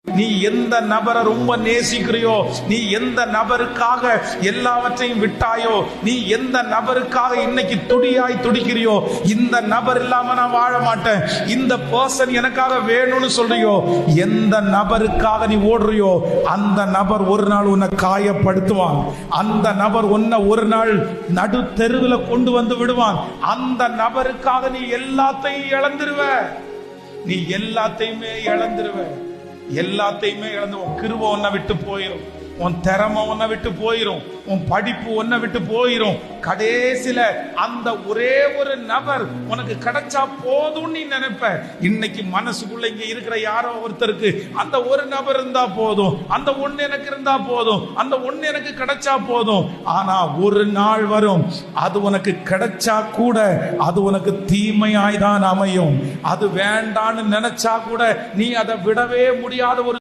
நீ எந்த நபரை ரொம்ப நேசிக்கிறியோ, நீ எந்த நபருக்காக எல்லாவற்றையும் விட்டாயோ, நீ எந்த நபருக்காக இன்னைக்கு துடியாய் துடிக்கிறியோ, இந்த நபர் இல்லாம நான் வாழ மாட்டேன், இந்த பர்சன் எனக்காக வேணும்னு சொல்றியோ, எந்த நபருக்காக நீ ஓடுறியோ அந்த நபர் ஒரு நாள் உன்னை காயப்படுத்துவான். அந்த நபர் உன்னை ஒரு நாள் நடு தெருவில் கொண்டு வந்து விடுவான். அந்த நபருக்காக நீ எல்லாத்தையும் இழந்துருவ. நீ எல்லாத்தையுமே இழந்துருவ. எல்லாத்தையுமே இழந்து உன் கிருபை உன்னை விட்டு போயிரும், உன் திறமை உன்னை விட்டு போயிரும், உன் படிப்பு உன்னை விட்டு போயிரும். கடைசியில அந்த ஒரே ஒரு நபர் உனக்கு கிடைச்சா போதும் நீ நினைப்ப. இன்னைக்கு மனசுக்குள்ள இங்க இருக்கிற யாரோ ஒருத்தருக்கு அந்த ஒரு நபர் இருந்தா போதும், அந்த ஒண்ணு எனக்கு இருந்தா போதும், அந்த ஒண்ணு எனக்கு கிடைச்சா போதும். ஆனா ஒரு நாள் வரும், அது உனக்கு கிடைச்சா கூட அது உனக்கு தீமையாய்தான் அமையும். அது வேண்டான்னு நினைச்சா கூட நீ அதை விடவே முடியாத ஒரு